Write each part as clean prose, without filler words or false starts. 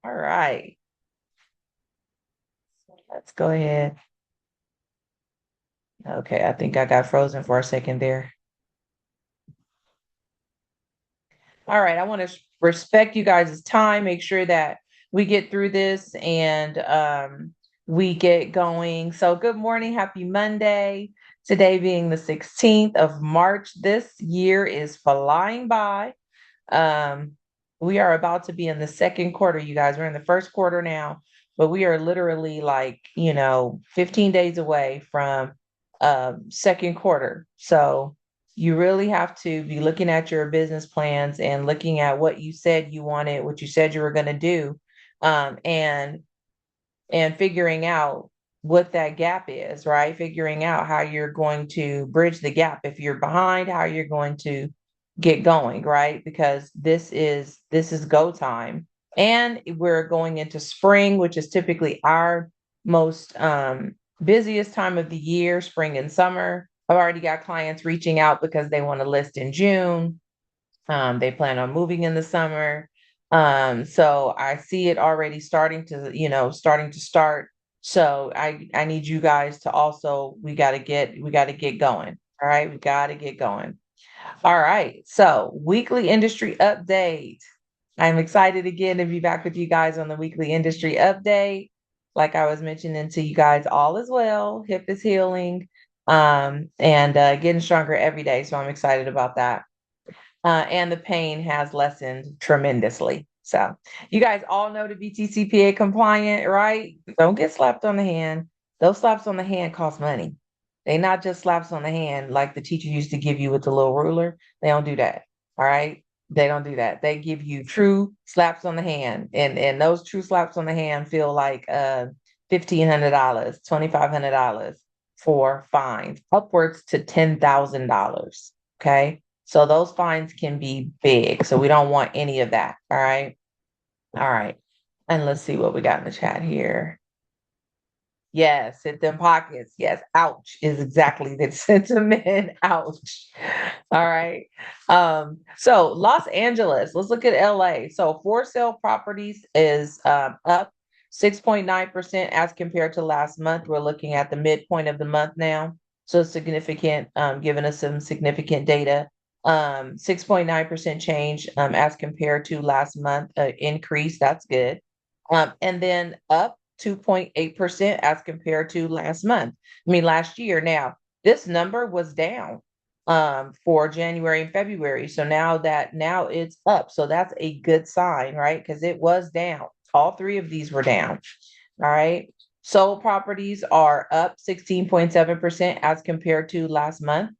All right, let's go ahead. Okay, I think I got frozen for a second there. All right, I want to respect you guys' time, make sure that we get through this and we get going. So, good morning, happy Monday. Today being the 16th of March. This year is flying by. Um, we are about to be in the second quarter, you guys. We're in the first quarter now, but we are literally like, 15 days away from second quarter. So you really have to be looking at your business plans and looking at what you said you wanted, what you said you were going to do, um, and and figuring out what that gap is, right? Figuring out how you're going to bridge the gap. If you're behind, how you're going to get going, right? Because this is go time. And we're going into spring, which is typically our most busiest time of the year, spring and summer. I've already got clients reaching out because they want to list in June. They plan on moving in the summer. So I see it already starting to start. So I need you guys to also, we got to get going. All right. We got to get going. All right. So weekly industry update. I'm excited again to be back with you guys on the weekly industry update. Like I was mentioning to you guys, all is well, hip is healing, and getting stronger every day. So I'm excited about that, and the pain has lessened tremendously. So you guys all know to be TCPA compliant, right? Don't get slapped on the hand. Those slaps on the hand cost money. They not just slaps on the hand like the teacher used to give you with the little ruler. They don't do that. All right. They don't do that. They give you true slaps on the hand. And those true slaps on the hand feel like $1,500, $2,500 for fines, upwards to $10,000. Okay. So those fines can be big. So we don't want any of that. All right. All right. And let's see what we got in the chat here. Yes, hit them pockets. Yes, ouch is exactly the sentiment. Ouch. All right. So Los Angeles, let's look at LA. So for sale properties is up 6.9% as compared to last month. We're looking at the midpoint of the month now. So significant, giving us some significant data. 6.9% change as compared to last month, increase. That's good. And then up 2.8% as compared to last month. I mean, last year. Now, this number was down for January and February. So now it's up. So that's a good sign, right? Because it was down. All three of these were down. All right. Sold properties are up 16.7% as compared to last month,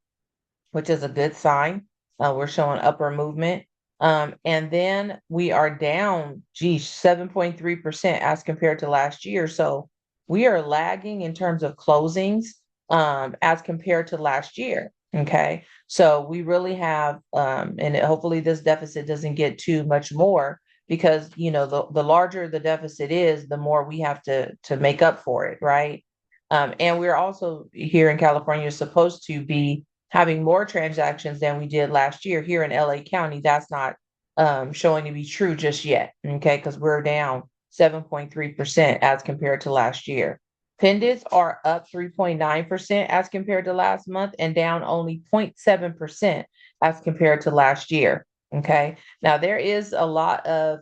which is a good sign. We're showing upper movement. And then we are down, 7.3% as compared to last year. So we are lagging in terms of closings as compared to last year. Okay. So we really have, and hopefully this deficit doesn't get too much more because, the larger the deficit is, the more we have to make up for it. Right. And we're also here in California supposed to be having more transactions than we did last year here in LA County. That's not showing to be true just yet. Okay, because we're down 7.3% as compared to last year. Pendants are up 3.9% as compared to last month and down only 0.7% as compared to last year. Okay, now there is a lot of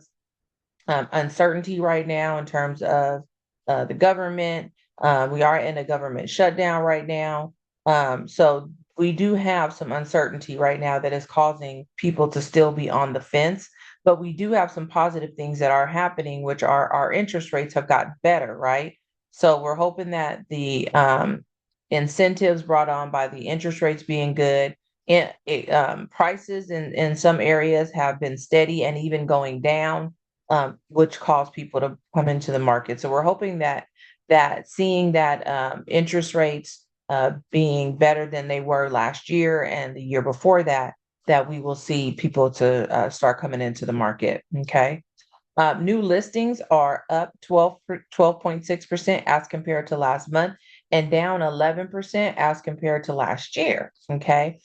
uncertainty right now in terms of the government. We are in a government shutdown right now. So we do have some uncertainty right now that is causing people to still be on the fence. But we do have some positive things that are happening, which are our interest rates have gotten better, right? So we're hoping that the incentives brought on by the interest rates being good, prices in some areas have been steady and even going down, which cause people to come into the market. So we're hoping that seeing that interest rates being better than they were last year and the year before that, that we will see people to start coming into the market. Okay. New listings are up 12.6% as compared to last month and down 11% as compared to last year. Okay.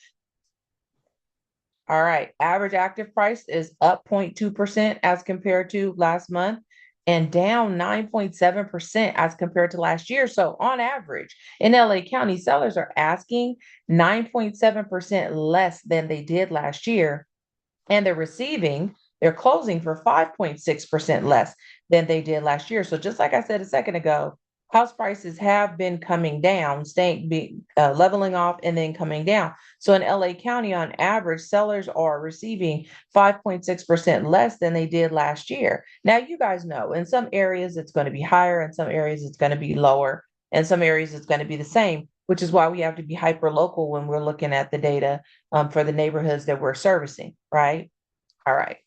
All right. Average active price is up 0.2% as compared to last month and down 9.7% as compared to last year. So on average, in LA County, sellers are asking 9.7% less than they did last year, and they're closing for 5.6% less than they did last year. So just like I said a second ago, house prices have been coming down, leveling off and then coming down. So in LA County, on average, sellers are receiving 5.6% less than they did last year. Now, you guys know in some areas it's going to be higher, in some areas it's going to be lower, in some areas it's going to be the same, which is why we have to be hyper local when we're looking at the data for the neighborhoods that we're servicing, right? All right.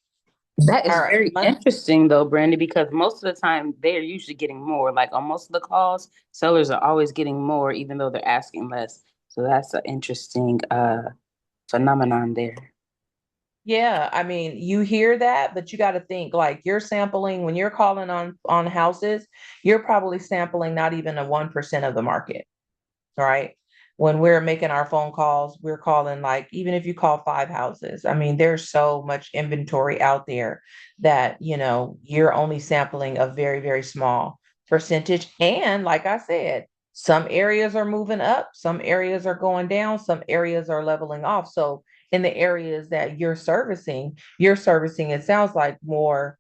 That All is right. very interesting though, Brandy, because most of the time they're usually getting more. Like on most of the calls, sellers are always getting more, even though they're asking less. So that's an interesting phenomenon there. Yeah, I mean, you hear that, but you got to think like you're sampling when you're calling on houses, you're probably sampling not even a 1% of the market. Right? When we're making our phone calls, we're calling like, even if you call five houses, I mean, there's so much inventory out there that, you're only sampling a very, very small percentage. And like I said, some areas are moving up, some areas are going down, some areas are leveling off. So in the areas that you're servicing, it sounds like more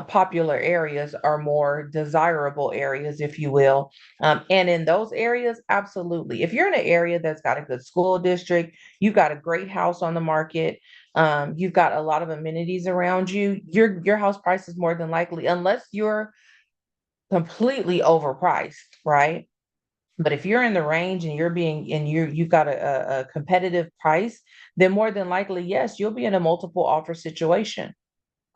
popular areas are more desirable areas, if you will, and in those areas, absolutely. If you're in an area that's got a good school district, you've got a great house on the market, you've got a lot of amenities around you, your house price is more than likely, unless you're completely overpriced, right? But if you're in the range and you've got a competitive price, then more than likely, yes, you'll be in a multiple offer situation.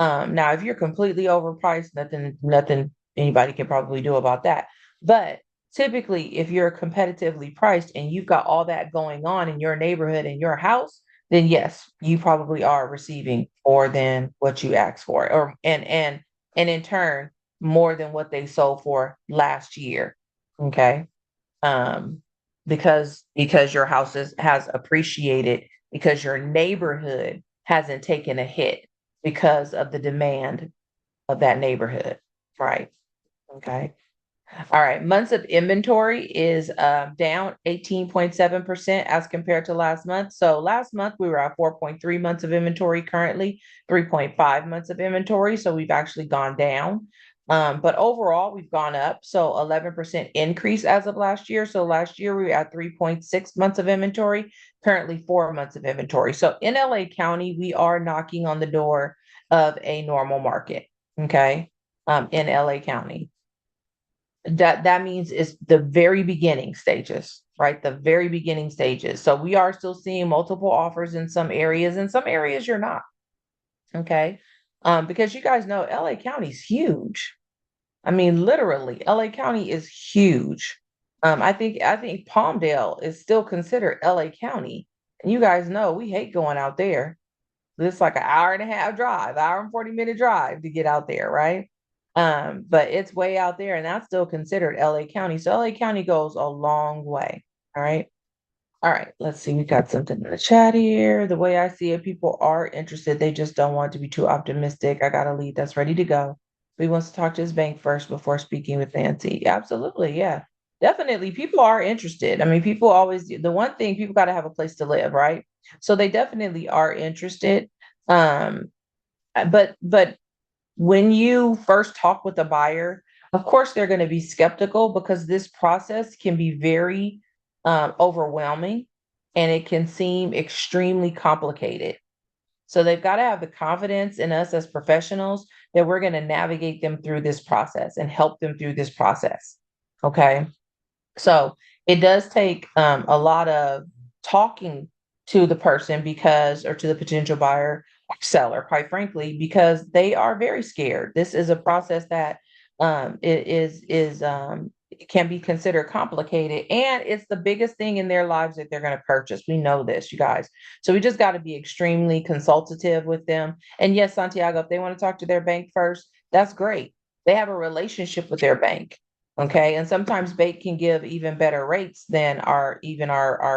Now, if you're completely overpriced, nothing anybody can probably do about that. But typically, if you're competitively priced and you've got all that going on in your neighborhood and your house, then yes, you probably are receiving more than what you asked for, or and in turn, more than what they sold for last year. Okay. Um, because your has appreciated, because your neighborhood hasn't taken a hit because of the demand of that neighborhood, right? Okay. All right. Months of inventory is down 18.7% as compared to last month. So last month we were at 4.3 months of inventory, currently 3.5 months of inventory. So we've actually gone down. But overall, we've gone up. So 11% increase as of last year. So last year we were at 3.6 months of inventory, currently 4 months of inventory. So in LA County, we are knocking on the door of a normal market. Okay. In LA County, that means it's the very beginning stages, right? The very beginning stages. So we are still seeing multiple offers in some areas, and some areas you're not. Okay. Because you guys know LA County is huge. I mean, literally, LA County is huge. I think Palmdale is still considered LA County. And you guys know we hate going out there. It's like an hour and a half drive, hour and 40-minute drive to get out there, right? But it's way out there, and that's still considered LA County. So LA County goes a long way. All right. All right. Let's see. We got something in the chat here. The way I see it, people are interested. They just don't want to be too optimistic. I got a lead that's ready to go. He wants to talk to his bank first before speaking with Nancy. Absolutely. Yeah. Definitely. People are interested. I mean, people always, the one thing, people got to have a place to live, right? So they definitely are interested. Um, but when you first talk with a buyer, of course, they're going to be skeptical because this process can be very overwhelming, and it can seem extremely complicated. So they've got to have the confidence in us as professionals that we're going to navigate them through this process and help them through this process. Okay. So it does take a lot of talking to the person, or to the potential buyer or seller, quite frankly, because they are very scared. This is a process that it is it can be considered complicated, and it's the biggest thing in their lives that they're going to purchase. We know this, you guys. So we just got to be extremely consultative with them. And yes, Santiago, if they want to talk to their bank first, that's great. They have a relationship with their bank. Okay. And sometimes bank can give even better rates than our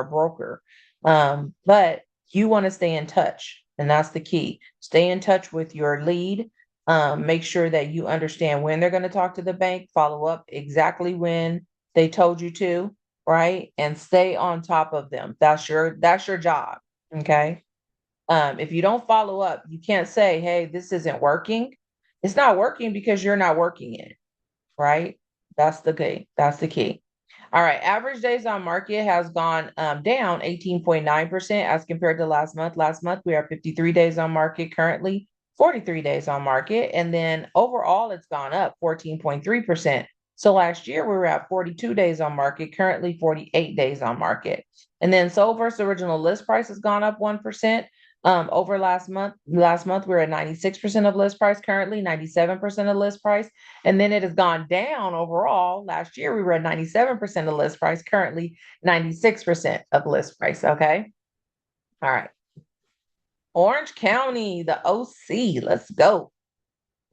broker. But you want to stay in touch. And that's the key. Stay in touch with your lead. Make sure that you understand when they're going to talk to the bank, follow up exactly when they told you to, right? And stay on top of them. That's your job. Okay. If you don't follow up, you can't say, hey, this isn't working. It's not working because you're not working it, right? That's the key. That's the key. All right. Average days on market has gone down 18.9% as compared to last month. Last month, we are 53 days on market, currently 43 days on market. And then overall, it's gone up 14.3%. So last year, we were at 42 days on market, currently 48 days on market. And then sold versus original list price has gone up 1%. Over last month we were at 96% of list price, currently 97% of list price. And then it has gone down overall. Last year we were at 97% of list price, currently 96% of list price. Okay. All right. Orange County, the OC. Let's go.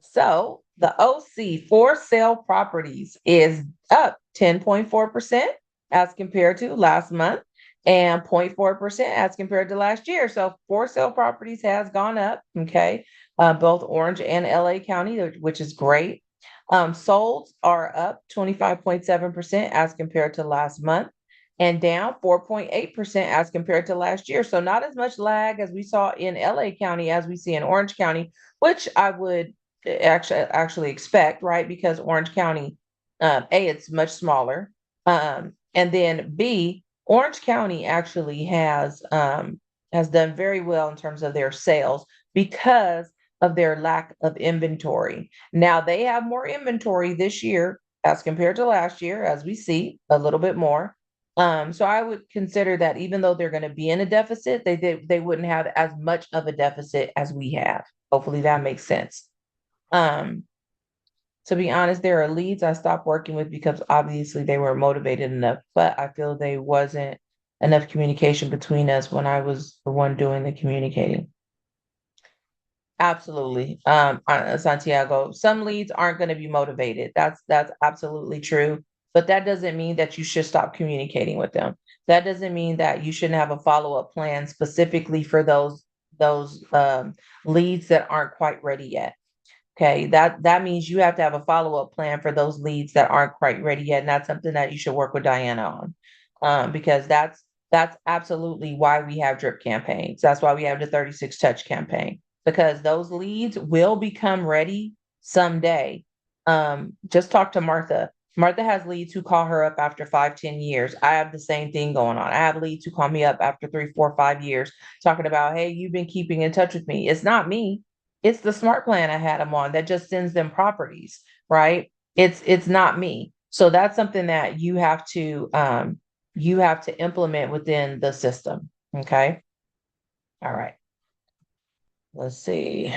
So the OC for sale properties is up 10.4% as compared to last month and 0.4% as compared to last year. So for sale properties has gone up, okay, both Orange and LA County, which is great. Solds are up 25.7% as compared to last month and down 4.8% as compared to last year. So not as much lag as we saw in LA County as we see in Orange County, which I would actually expect, right? Because Orange County, A, it's much smaller. And then B, Orange County actually has done very well in terms of their sales because of their lack of inventory. Now they have more inventory this year as compared to last year, as we see a little bit more. So I would consider that even though they're going to be in a deficit, they wouldn't have as much of a deficit as we have. Hopefully that makes sense. Um, to be honest, there are leads I stopped working with because obviously they were motivated enough, but I feel there wasn't enough communication between us when I was the one doing the communicating. Absolutely. Santiago, some leads aren't going to be motivated. That's absolutely true. But that doesn't mean that you should stop communicating with them. That doesn't mean that you shouldn't have a follow-up plan specifically for those leads that aren't quite ready yet. Okay, that means you have to have a follow-up plan for those leads that aren't quite ready yet, and that's something that you should work with Diana on, because that's absolutely why we have drip campaigns. That's why we have the 36 touch campaign, because those leads will become ready someday. Just talk to Martha. Martha has leads who call her up after 5, 10 years. I have the same thing going on. I have leads who call me up after 3, 4, 5 years talking about, hey, you've been keeping in touch with me. It's not me, it's the smart plan I had them on that just sends them properties, right? It's not me. So that's something that you have to implement within the system. Okay. All right. Let's see.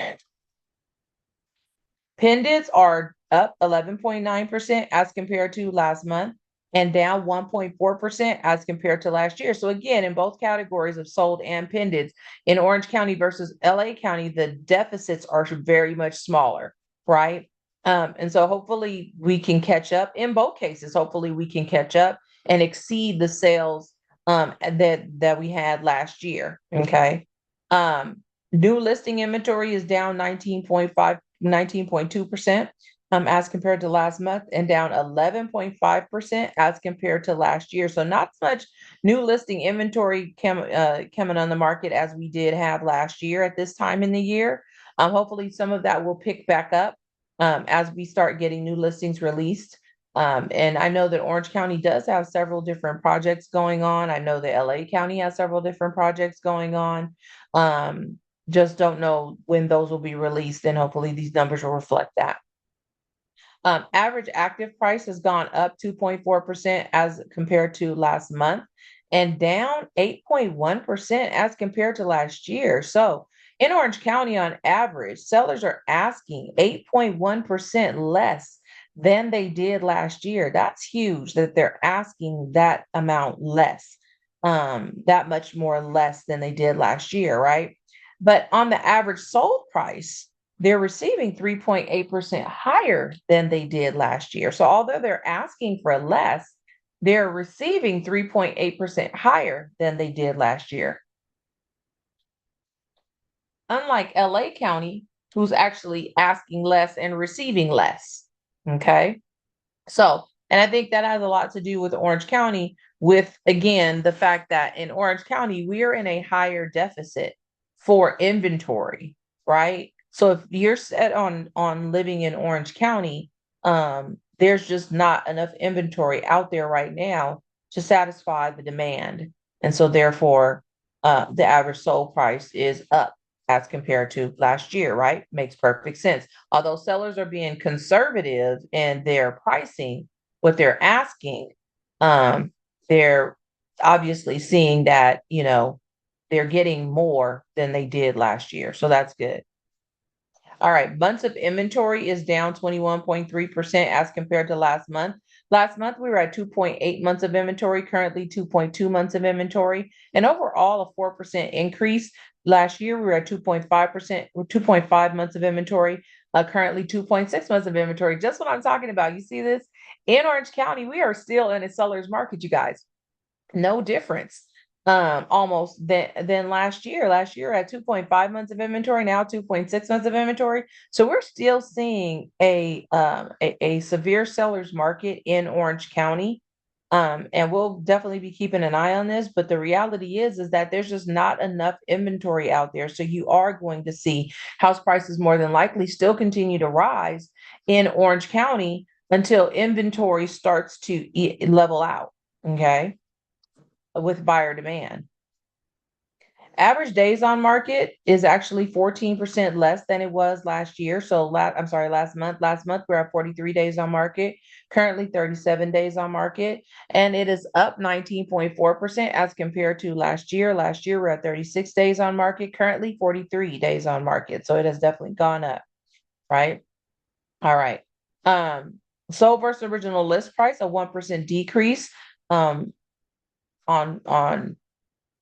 Pendants are up 11.9% as compared to last month and down 1.4% as compared to last year. So again, in both categories of sold and pendants, in Orange County versus LA County, the deficits are very much smaller, right? And so hopefully we can catch up in both cases. Hopefully we can catch up and exceed the sales that we had last year. Okay. New listing inventory is down 19.2% as compared to last month and down 11.5% as compared to last year. So not so much new listing inventory coming on the market as we did have last year at this time in the year. Hopefully some of that will pick back up as we start getting new listings released. And I know that Orange County does have several different projects going on. I know that LA County has several different projects going on. Just don't know when those will be released, and hopefully these numbers will reflect that. Average active price has gone up 2.4% as compared to last month and down 8.1% as compared to last year. So in Orange County, on average, sellers are asking 8.1% less than they did last year. That's huge that they're asking that amount less, that much more less than they did last year, right? But on the average sold price, they're receiving 3.8% higher than they did last year. So although they're asking for less, they're receiving 3.8% higher than they did last year. Unlike LA County, who's actually asking less and receiving less. Okay. So, and I think that has a lot to do with Orange County, with again, the fact that in Orange County, we are in a higher deficit for inventory, right? So if you're set on living in Orange County, there's just not enough inventory out there right now to satisfy the demand. And so therefore, the average sold price is up as compared to last year, right? Makes perfect sense. Although sellers are being conservative in their pricing, what they're asking, they're obviously seeing that, they're getting more than they did last year. So that's good. All right, months of inventory is down 21.3% as compared to last month. Last month, we were at 2.8 months of inventory, currently 2.2 months of inventory, and overall a 4% increase. Last year, we were at 2.5%, 2.5 months of inventory, currently 2.6 months of inventory. Just what I'm talking about. You see this? In Orange County, we are still in a seller's market, you guys. No difference. Almost than last year. Last year at 2.5 months of inventory, now 2.6 months of inventory. So we're still seeing a severe seller's market in Orange County. And we'll definitely be keeping an eye on this, but the reality is that there's just not enough inventory out there. So you are going to see house prices more than likely still continue to rise in Orange County until inventory starts to level out. Okay, with buyer demand. Average days on market is actually 14% less than it was last year. So I'm sorry, last month. Last month we're at 43 days on market, currently 37 days on market, and it is up 19.4% as compared to last year. Last year we're at 36 days on market, currently 43 days on market. So it has definitely gone up, right? All right. Sold versus original list price, a 1% decrease on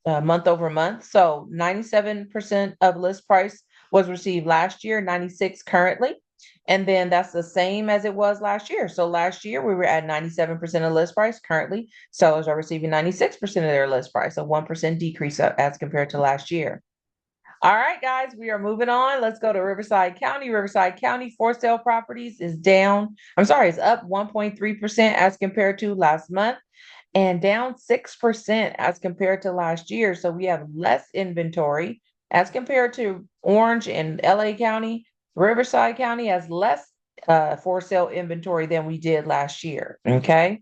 month over month. So 97% of list price was received last year, 96 currently. And then that's the same as it was last year. So last year we were at 97% of list price. Currently, sellers are receiving 96% of their list price, a 1% decrease as compared to last year. All right, guys, we are moving on. Let's go to Riverside County. Riverside County for sale properties is down. I'm sorry, it's up 1.3% as compared to last month and down 6% as compared to last year. So we have less inventory as compared to Orange and LA County. Riverside County has less for sale inventory than we did last year. Okay.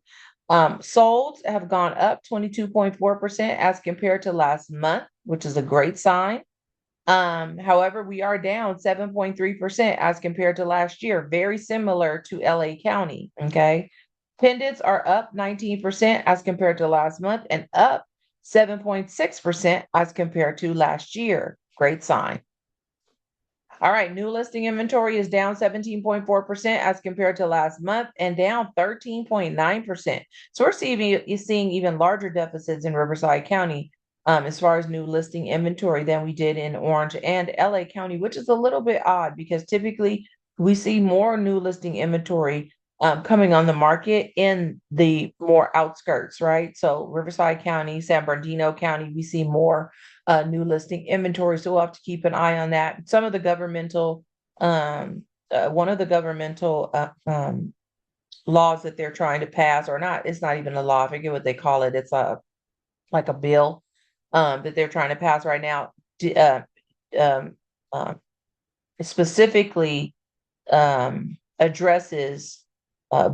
Solds have gone up 22.4% as compared to last month, which is a great sign. However, we are down 7.3% as compared to last year, very similar to LA County. Okay. Pendants are up 19% as compared to last month and up 7.6% as compared to last year. Great sign. All right, new listing inventory is down 17.4% as compared to last month and down 13.9%. So we're seeing even larger deficits in Riverside County as far as new listing inventory than we did in Orange and LA County, which is a little bit odd because typically we see more new listing inventory coming on the market in the more outskirts, right? So Riverside County, San Bernardino County, we see more new listing inventory. So we'll have to keep an eye on that. Some of the governmental, one of the governmental laws that they're trying to pass, or not, it's not even a law. I forget what they call it. It's like a bill that they're trying to pass right now. Um, uh, Specifically addresses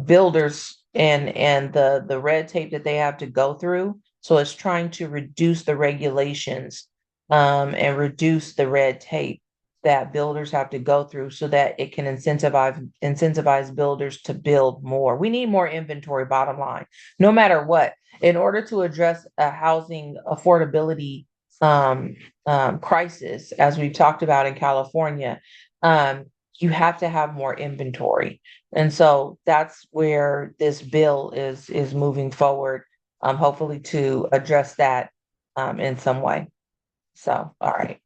builders and the red tape that they have to go through. So it's trying to reduce the regulations and reduce the red tape that builders have to go through so that it can incentivize builders to build more. We need more inventory, bottom line, no matter what, in order to address a housing affordability crisis, as we've talked about in California. You have to have more inventory. And so that's where this bill is moving forward, hopefully to address that in some way. So, all right.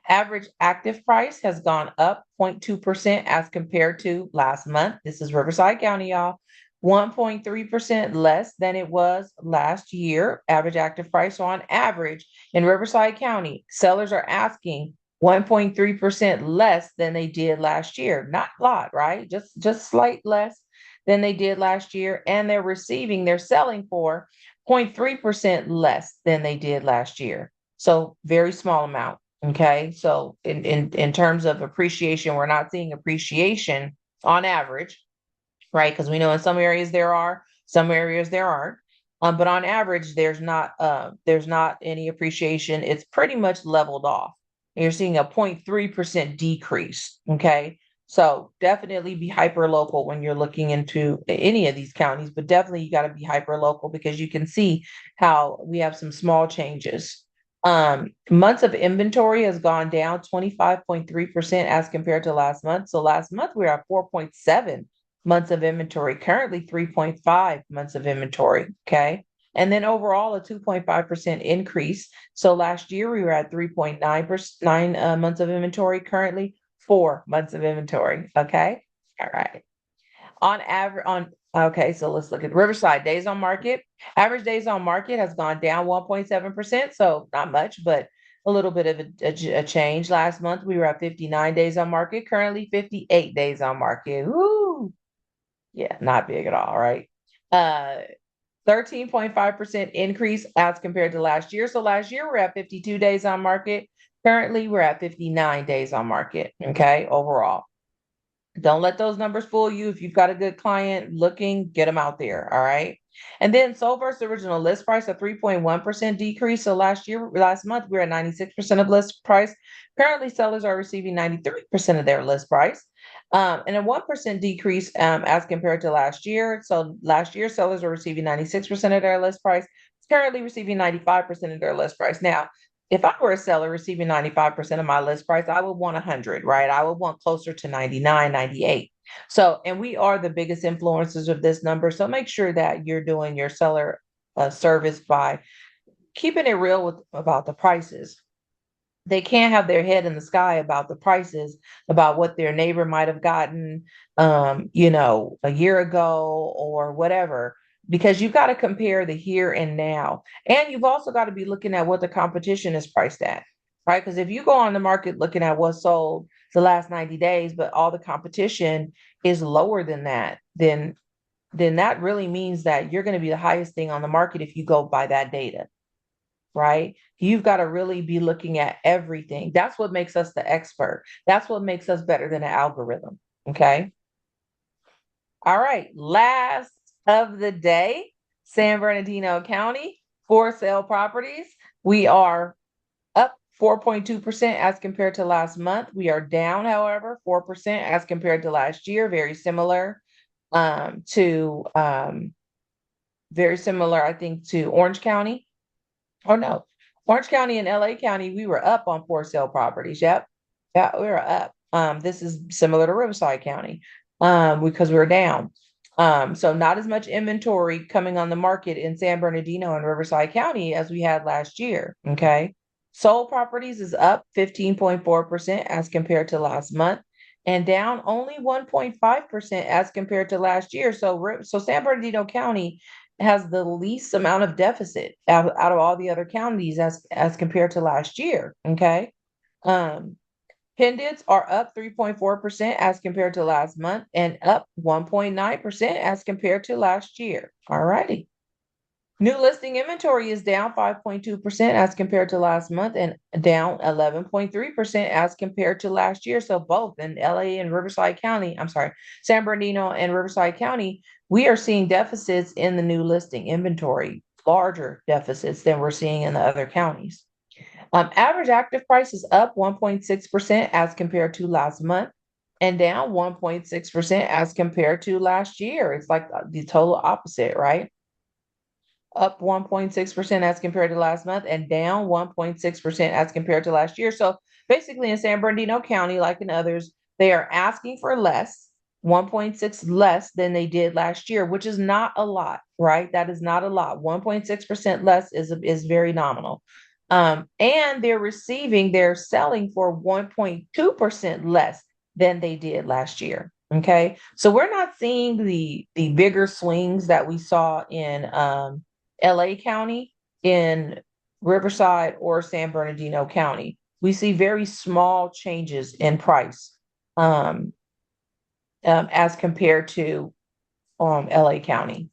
Average active price has gone up 0.2% as compared to last month. This is Riverside County, y'all. 1.3% less than it was last year. Average active price. So on average in Riverside County, sellers are asking 1.3% less than they did last year. Not a lot, right? Just slight less than they did last year. And they're selling for 0.3% less than they did last year. So very small amount. Okay. So in terms of appreciation, we're not seeing appreciation on average, right? Because we know in some areas there are, some areas there aren't. But on average, there's not any appreciation. It's pretty much leveled off. You're seeing a 0.3% decrease. Okay. So definitely be hyper local when you're looking into any of these counties, but definitely you got to be hyper local because you can see how we have some small changes. Months of inventory has gone down 25.3% as compared to last month. So last month we were at 4.7 months of inventory, currently 3.5 months of inventory. Okay. And then overall, a 2.5% increase. So last year we were at 3.9 months of inventory, currently 4 months of inventory. Okay. All right. On average, okay, so let's look at Riverside days on market. Average days on market has gone down 1.7%. So not much, but a little bit of a change. Last month we were at 59 days on market, currently 58 days on market. Woo! Yeah, not big at all, right? 13.5% increase as compared to last year. So last year we're at 52 days on market. Currently we're at 59 days on market. Okay, overall. Don't let those numbers fool you. If you've got a good client looking, get them out there. All right. And then sold versus original list price, a 3.1% decrease. So last month, we were at 96% of list price. Currently, sellers are receiving 93% of their list price. And a 1% decrease as compared to last year. So last year, sellers were receiving 96% of their list price. It's currently receiving 95% of their list price. Now, if I were a seller receiving 95% of my list price, I would want 100, right? I would want closer to 99, 98. So, and we are the biggest influencers of this number. So make sure that you're doing your seller service by keeping it real about the prices. They can't have their head in the sky about the prices, about what their neighbor might have gotten, a year ago or whatever, because you've got to compare the here and now. And you've also got to be looking at what the competition is priced at, right? Because if you go on the market looking at what's sold the last 90 days, but all the competition is lower than that, then that really means that you're going to be the highest thing on the market if you go by that data, right? You've got to really be looking at everything. That's what makes us the expert. That's what makes us better than an algorithm. Okay. All right. Last of the day, San Bernardino County for sale properties. We are up 4.2% as compared to last month. We are down, however, 4% as compared to last year. To very similar, I think, to Orange County. Oh no, Orange County and LA County, we were up on for sale properties. Yep. Yeah, we were up. This is similar to Riverside County, because we were down. So not as much inventory coming on the market in San Bernardino and Riverside County as we had last year. Okay. Sold properties is up 15.4% as compared to last month and down only 1.5% as compared to last year. So San Bernardino County has the least amount of deficit out of all the other counties as compared to last year. Okay. Pendants are up 3.4% as compared to last month and up 1.9% as compared to last year. All righty. New listing inventory is down 5.2% as compared to last month and down 11.3% as compared to last year. So both in LA and Riverside County, I'm sorry, San Bernardino and Riverside County, we are seeing deficits in the new listing inventory, larger deficits than we're seeing in the other counties. Average active price is up 1.6% as compared to last month and down 1.6% as compared to last year. It's like the total opposite, right? Up 1.6% as compared to last month and down 1.6% as compared to last year. So basically in San Bernardino County, like in others, they are asking for less, 1.6 less than they did last year, which is not a lot, right? That is not a lot. 1.6% less is very nominal. And they're selling for 1.2% less than they did last year. Okay. So we're not seeing the bigger swings that we saw in LA County, in Riverside, or San Bernardino County. we see very small changes in price um, as compared to LA County.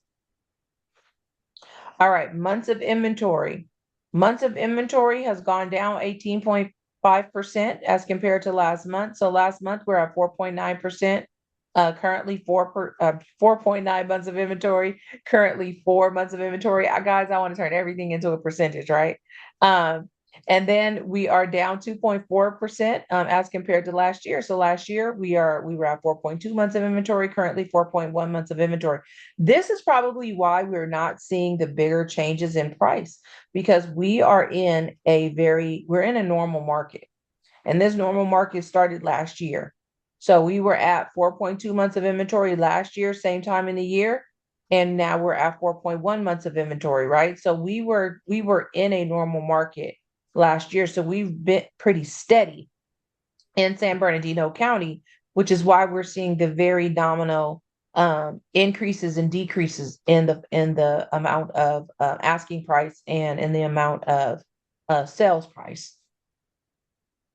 All right, months of inventory. Months of inventory has gone down 18.5% as compared to last month. So last month we're at 4.9%. Currently 4.9 months of inventory. Currently 4 months of inventory. Guys, I want to turn everything into a percentage, right? Um, and then we are down 2.4% as compared to last year. So last year we were at 4.2 months of inventory. Currently 4.1 months of inventory. This is probably why we're not seeing the bigger changes in price because we're in a normal market. And this normal market started last year. So we were at 4.2 months of inventory last year, same time in the year. And now we're at 4.1 months of inventory, right? So we were in a normal market last year. So we've been pretty steady in San Bernardino County, which is why we're seeing the very nominal increases and decreases in the amount of asking price and in the amount of sales price.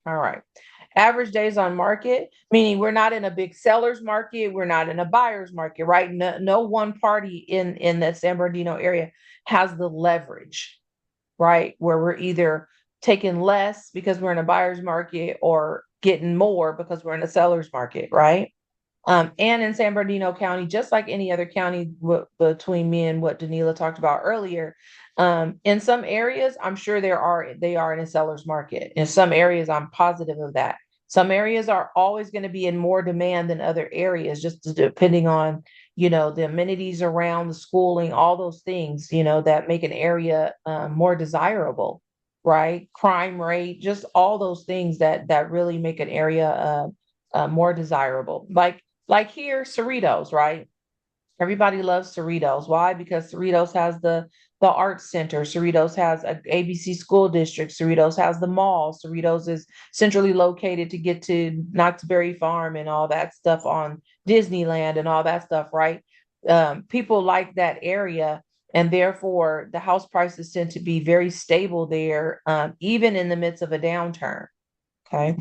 All right. Average days on market, meaning we're not in a big seller's market, we're not in a buyer's market, right? No one party in the San Bernardino area has the leverage, right? Where we're either taking less because we're in a buyer's market or getting more because we're in a seller's market, right? And in San Bernardino County, just like any other county between me and what Danila talked about earlier, in some areas, I'm sure they are in a seller's market. In some areas, I'm positive of that. Some areas are always going to be in more demand than other areas, just depending on, the amenities around the schooling, all those things, that make an area more desirable, right? Crime rate, just all those things that really make an area more desirable. Like here, Cerritos, right? Everybody loves Cerritos. Why? Because Cerritos has the art center. Cerritos has a ABC school district. Cerritos has the mall. Cerritos is centrally located to get to Knoxbury Farm and all that stuff on Disneyland and all that stuff, right? People like that area, and therefore the house prices tend to be very stable there, even in the midst of a downturn. Okay.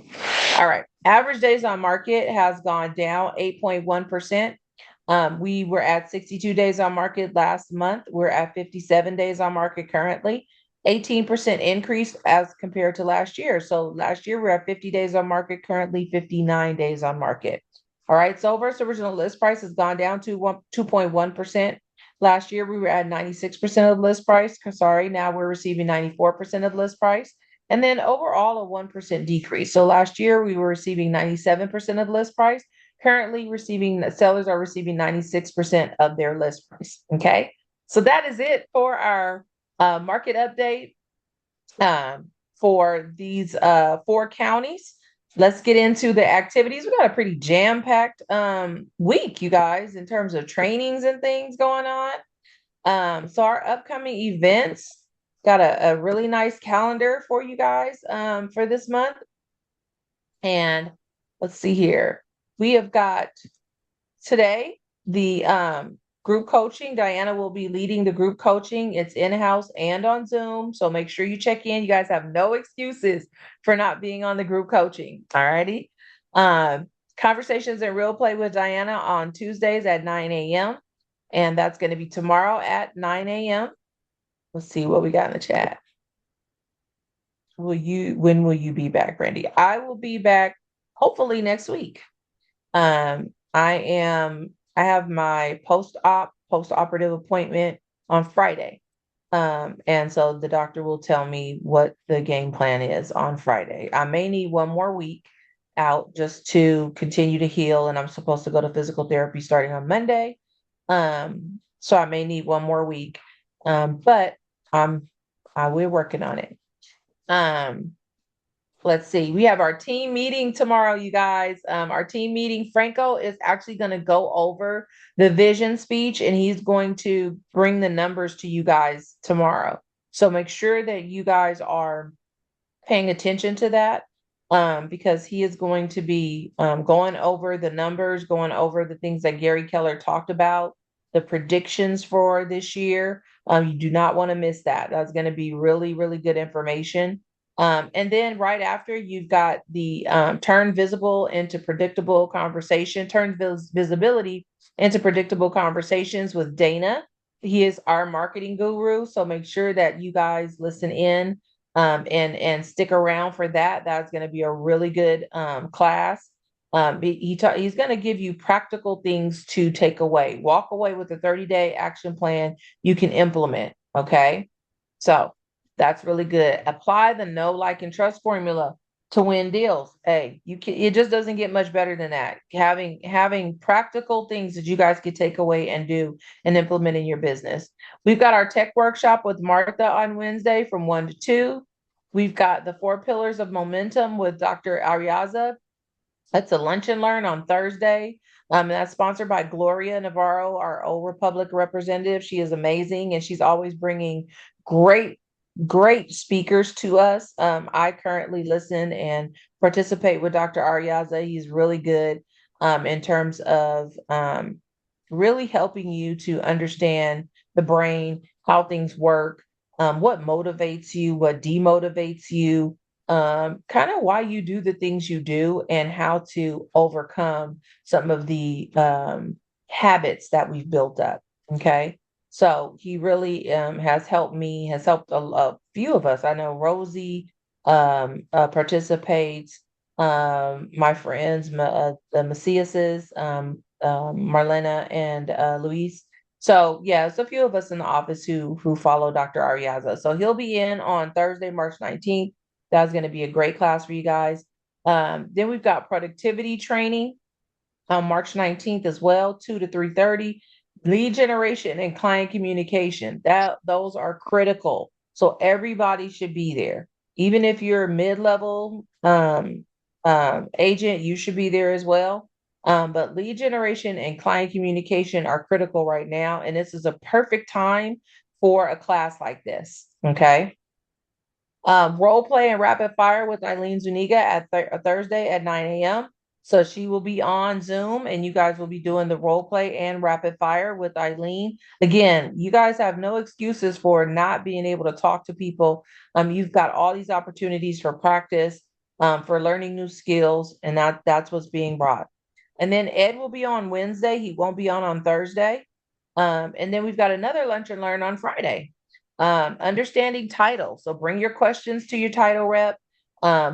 All right. Average days on market has gone down 8.1%. We were at 62 days on market last month. We're at 57 days on market currently. 18% increase as compared to last year. So last year we're at 50 days on market, currently 59 days on market. All right. So versus original list price has gone down to 2.1%. Last year we were at 96% of list price. Sorry, now we're receiving 94% of list price. And then overall, a 1% decrease. So last year we were receiving 97% of list price. Currently sellers are receiving 96% of their list price. Okay. So that is it for our market update for these 4 counties. Let's get into the activities. We got a pretty jam-packed week, you guys, in terms of trainings and things going on. So our upcoming events, got a really nice calendar for you guys for this month. And let's see here. We have got today the group coaching. Diana will be leading the group coaching. It's in-house and on Zoom. So make sure you check in. You guys have no excuses for not being on the group coaching. All righty. Conversations and Real Play with Diana on Tuesdays at 9 a.m. And that's going to be tomorrow at 9 a.m. Let's see what we got in the chat. When will you be back, Randy? I will be back hopefully next week. I have my post-operative appointment on Friday. And so the doctor will tell me what the game plan is on Friday. I may need one more week out just to continue to heal, and I'm supposed to go to physical therapy starting on Monday. So I may need one more week. But we're working on it. Let's see. We have our team meeting tomorrow, you guys. Our team meeting, Franco is actually going to go over the vision speech, and he's going to bring the numbers to you guys tomorrow. So make sure that you guys are paying attention to that, because he is going to be going over the numbers, going over the things that Gary Keller talked about, the predictions for this year. You do not want to miss that. That's going to be really, really good information. And then right after, you've got the turn visible into predictable conversation, visibility into predictable conversations with Dana. He is our marketing guru. So make sure that you guys listen in and stick around for that. That's going to be a really good class. He's going to give you practical things to take away. Walk away with a 30-day action plan you can implement. Okay. So that's really good. Apply the know, like, and trust formula to win deals. Hey, you can, it just doesn't get much better than that. Having practical things that you guys could take away and do and implement in your business. We've got our tech workshop with Martha on Wednesday from 1 to 2. We've got the 4 pillars of momentum with Dr. Ariaza. That's a lunch and learn on Thursday. And that's sponsored by Gloria Navarro, our Old Republic representative. She is amazing, and she's always bringing great, great speakers to us. I currently listen and participate with Dr. Ariaza. He's really good in terms of really helping you to understand the brain, how things work, what motivates you, what demotivates you, kind of why you do the things you do, and how to overcome some of the habits that we've built up. Okay. So he really has helped me, has helped a few of us. I know Rosie participates, my friends, the Maciases, Marlena and Luis. So yeah, it's a few of us in the office who follow Dr. Ariaza. So he'll be in on Thursday, March 19th. That's going to be a great class for you guys. Then we've got productivity training on March 19th as well, 2 to 3:30. Lead generation and client communication. Those are critical. So everybody should be there. Even if you're a mid-level agent, you should be there as well. But lead generation and client communication are critical right now. And this is a perfect time for a class like this. Okay. Role play and rapid fire with Eileen Zuniga at Thursday at 9 a.m. So she will be on Zoom, and you guys will be doing the role play and rapid fire with Eileen. Again, you guys have no excuses for not being able to talk to people. You've got all these opportunities for practice, for learning new skills, and that's what's being brought. And then Ed will be on Wednesday. He won't be on Thursday. And then we've got another lunch and learn on Friday. Understanding title. So bring your questions to your title rep.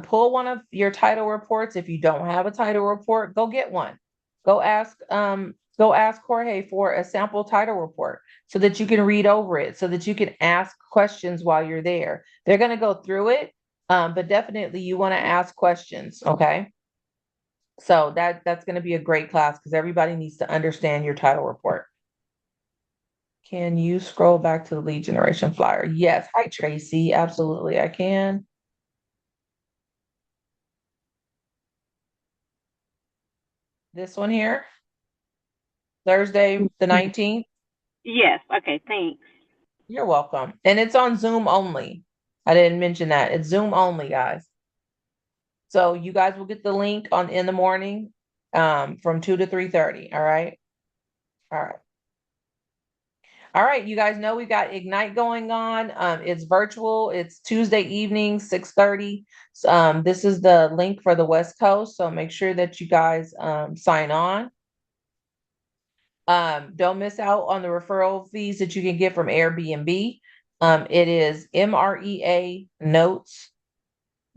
Pull one of your title reports. If you don't have a title report, go get one. Go ask Jorge for a sample title report so that you can read over it, so that you can ask questions while you're there. They're going to go through it, but definitely you want to ask questions. Okay. So that's going to be a great class because everybody needs to understand your title report. Can you scroll back to the lead generation flyer? Yes. Hi, Tracy. Absolutely, I can. This one here, Thursday, the 19th. Yes. Okay. Thanks. You're welcome. And it's on Zoom only. I didn't mention that. It's Zoom only, guys. So you guys will get the link on in the morning from 2 to 3:30. All right. All right. All right, you guys know we got Ignite going on. It's virtual. It's Tuesday evening, 6:30. This is the link for the West Coast, so make sure that you guys sign on. Don't miss out on the referral fees that you can get from Airbnb. It is MREA notes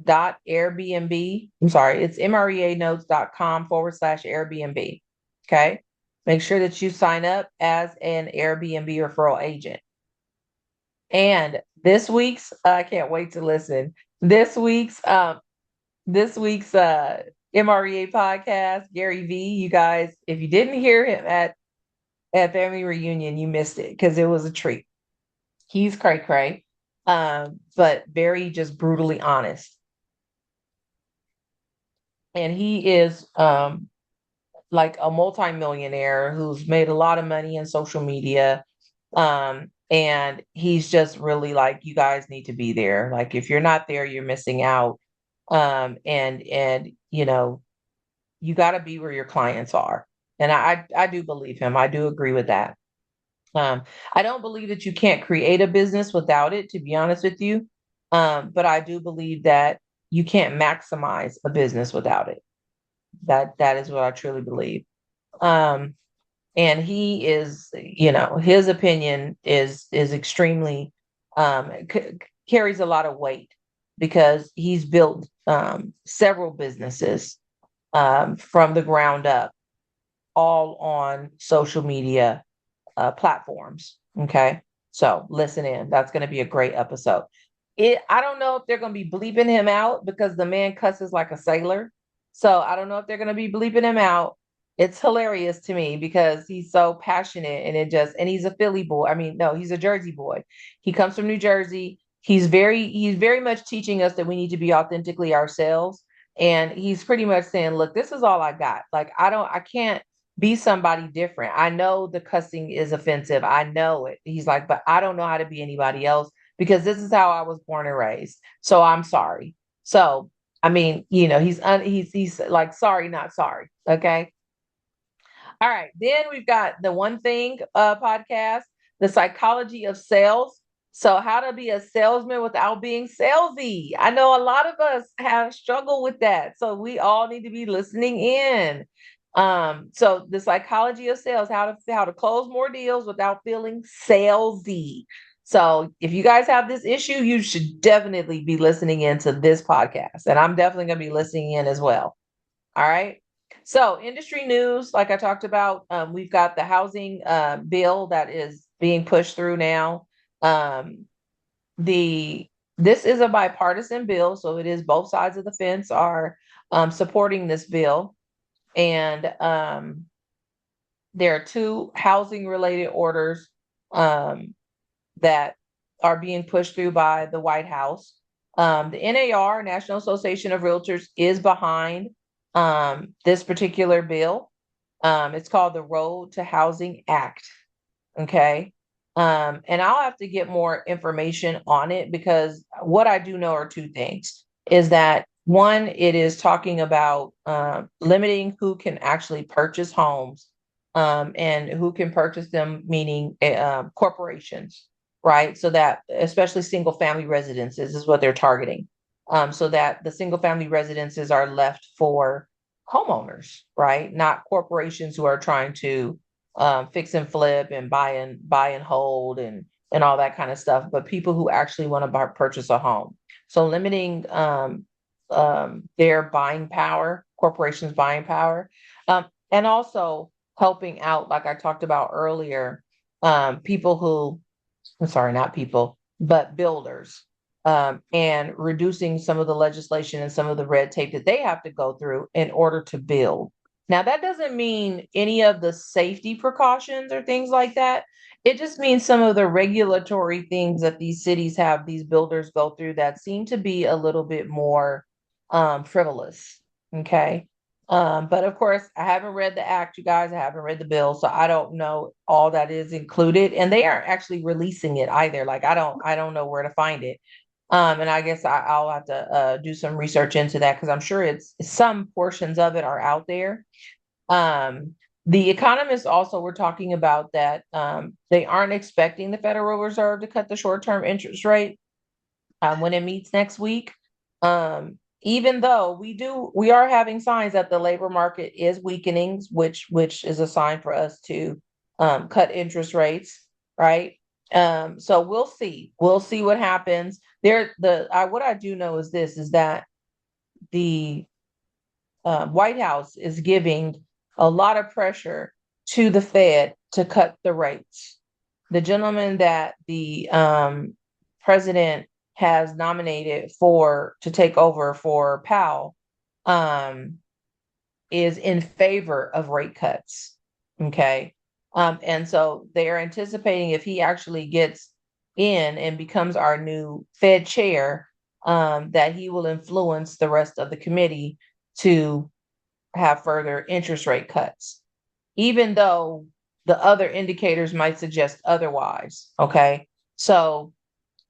dot Airbnb. I'm sorry, it's mreanotes.com/Airbnb. Okay. Make sure that you sign up as an Airbnb referral agent. And this week's, I can't wait to listen. This week's MREA podcast, Gary V. You guys, if you didn't hear him at family reunion, you missed it because it was a treat. He's cray cray, but very just brutally honest. And he is like a multimillionaire who's made a lot of money in social media. And he's just really like, you guys need to be there. Like, if you're not there, you're missing out. And you got to be where your clients are. And I do believe him. I do agree with that. I don't believe that you can't create a business without it, to be honest with you. But I do believe that you can't maximize a business without it. That is what I truly believe. Um, and he is, his opinion is extremely carries a lot of weight because he's built several businesses from the ground up, all on social media platforms. Okay. So listen in. That's going to be a great episode. I don't know if they're going to be bleeping him out because the man cusses like a sailor. So I don't know if they're going to be bleeping him out. It's hilarious to me because he's so passionate and he's a Philly boy. I mean, no, he's a Jersey boy. He comes from New Jersey. He's very much teaching us that we need to be authentically ourselves. And he's pretty much saying, look, this is all I got. Like, I can't be somebody different. I know the cussing is offensive. I know it. He's like, but I don't know how to be anybody else because this is how I was born and raised. So I'm sorry. So, I mean, he's like, sorry, not sorry. Okay. All right. Then we've got the One Thing podcast, The Psychology of Sales. So, how to be a salesman without being salesy. I know a lot of us have struggled with that. So, we all need to be listening in. So the psychology of sales, how to close more deals without feeling salesy. So if you guys have this issue, you should definitely be listening into this podcast. And I'm definitely going to be listening in as well. All right. So industry news, like I talked about, we've got the housing bill that is being pushed through now. Um, this is a bipartisan bill, so it is both sides of the fence are supporting this bill. And there are two housing related orders that are being pushed through by the White House. The NAR, National Association of Realtors, is behind this particular bill. It's called the Road to Housing Act. Okay. And I'll have to get more information on it because what I do know are two things is that one, it is talking about limiting who can actually purchase homes and who can purchase them, meaning corporations, right? So that especially single family residences is what they're targeting. So that the single family residences are left for homeowners, right? Not corporations who are trying to fix and flip and buy and hold and all that kind of stuff, but people who actually want to purchase a home. So limiting their buying power, corporations' buying power, and also helping out, like I talked about earlier, people who, I'm sorry, not people, but builders, and reducing some of the legislation and some of the red tape that they have to go through in order to build. Now, that doesn't mean any of the safety precautions or things like that. It just means some of the regulatory things that these cities have these builders go through that seem to be a little bit more frivolous. Okay. But of course, I haven't read the act, you guys. I haven't read the bill, so I don't know all that is included. And they aren't actually releasing it either. Like I don't know where to find it. And I guess I'll have to do some research into that because I'm sure it's some portions of it are out there. Um, the economists also were talking about that they aren't expecting the Federal Reserve to cut the short-term interest rate when it meets next week. Even though we are having signs that the labor market is weakening, which is a sign for us to cut interest rates, right? So we'll see. We'll see what happens. What I do know is this is that the White House is giving a lot of pressure to the Fed to cut the rates. The gentleman that the president has nominated to take over for Powell is in favor of rate cuts. Okay. And so they are anticipating if he actually gets in and becomes our new Fed chair, that he will influence the rest of the committee to have further interest rate cuts, even though the other indicators might suggest otherwise. Okay. So,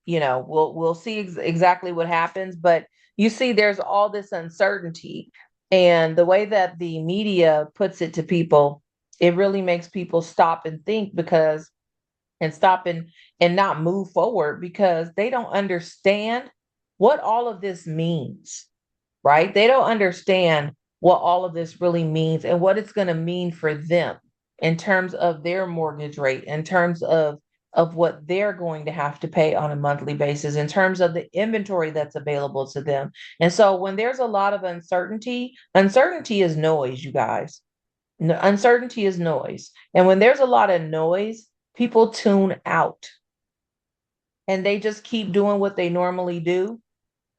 we'll see exactly what happens, but you see, there's all this uncertainty. And the way that the media puts it to people, it really makes people stop and think and stop and not move forward because they don't understand what all of this means, right? They don't understand what all of this really means and what it's going to mean for them in terms of their mortgage rate, in terms of what they're going to have to pay on a monthly basis, in terms of the inventory that's available to them. And so when there's a lot of uncertainty, uncertainty is noise, you guys. Uncertainty is noise. And when there's a lot of noise, people tune out and they just keep doing what they normally do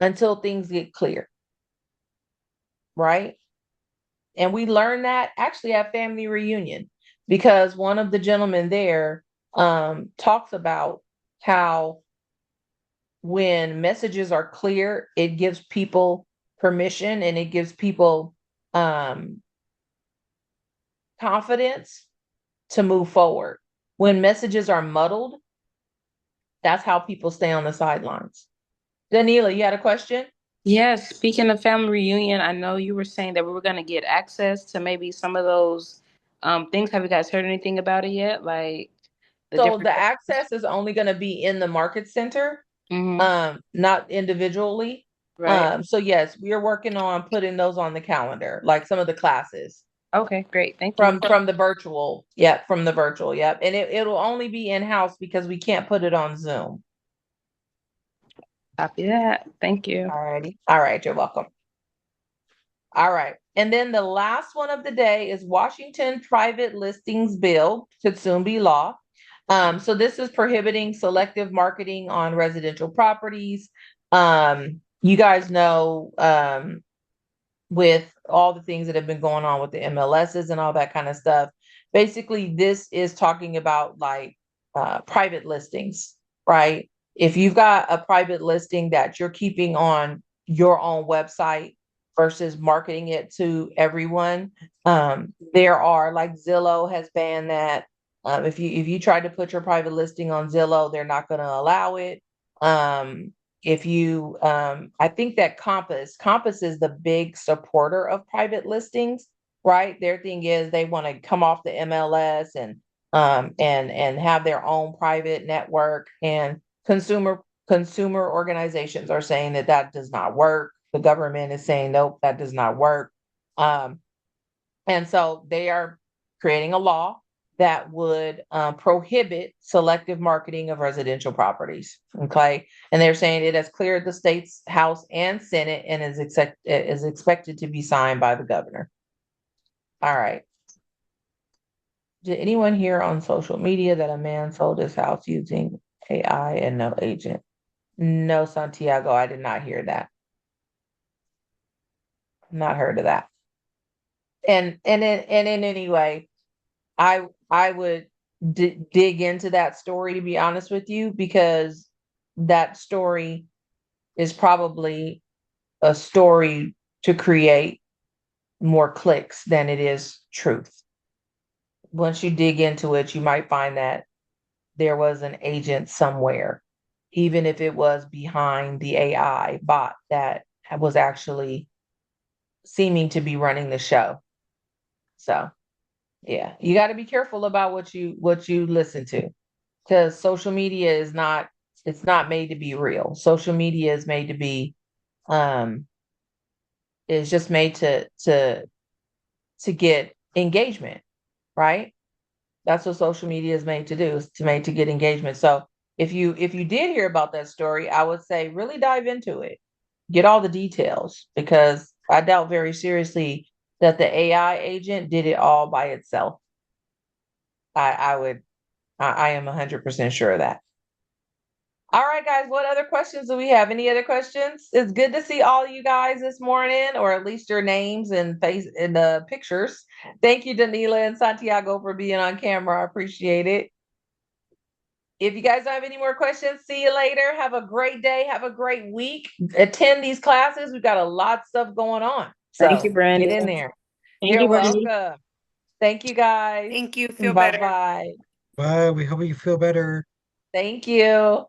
until things get clear, right? And we learned that actually at family reunion because one of the gentlemen there talks about how when messages are clear, it gives people permission and it gives people confidence to move forward. When messages are muddled, that's how people stay on the sidelines. Danila, you had a question? Yes, speaking of family reunion, I know you were saying that we were going to get access to maybe some of those things. Have you guys heard anything about it yet? Like the So different. the access is only going to be in the market center, not individually. Right. So yes, we are working on putting those on the calendar, like some of the classes Okay, great. Thank you. from the virtual. Yep, from the virtual. Yep. And it'll only be in-house because we can't put it on Zoom. Copy that. Thank you. All righty. All right, you're welcome. All right. And then the last one of the day is Washington Private Listings Bill should soon be law. So this is prohibiting selective marketing on residential properties. You guys know with all the things that have been going on with the MLSs and all that kind of stuff. Basically, this is talking about like private listings, right? If you've got a private listing that you're keeping on your own website versus marketing it to everyone, there are like Zillow has banned that. If you try to put your private listing on Zillow, they're not going to allow it. If you I think that Compass is the big supporter of private listings, right? Their thing is they want to come off the MLS and have their own private network, and consumer organizations are saying that that does not work. The government is saying nope, that does not work. And so they are creating a law that would prohibit selective marketing of residential properties. Okay. And they're saying it has cleared the state's House and Senate and is expected to be signed by the governor. All right. Did anyone hear on social media that a man sold his house using AI and no agent? No, Santiago, I did not hear that. Not heard of that. And in any way, I would dig into that story, to be honest with you, because that story is probably a story to create more clicks than it is truth. Once you dig into it, you might find that there was an agent somewhere, even if it was behind the AI bot that was actually seeming to be running the show. So yeah, you got to be careful about what you listen to, because social media is not, it's not made to be real. Social media is made to be is just made to get engagement, right? That's what social media is made to do, is to made to get engagement. So if you did hear about that story, I would say really dive into it. Get all the details, because I doubt very seriously that the AI agent did it all by itself. I am 100% sure of that. All right, guys, what other questions do we have? Any other questions? It's good to see all you guys this morning, or at least your names and face in the pictures. Thank you, Danila and Santiago, for being on camera. I appreciate it. If you guys don't have any more questions, see you later. Have a great day. Have a great week. Attend these classes. We've got a lot of stuff going on. So Thank you, Brandy. get in there. Thank You're you, Brandy. welcome. Thank you, guys. Thank you. Feel better. Bye-bye. Bye. We hope you feel better. Thank you.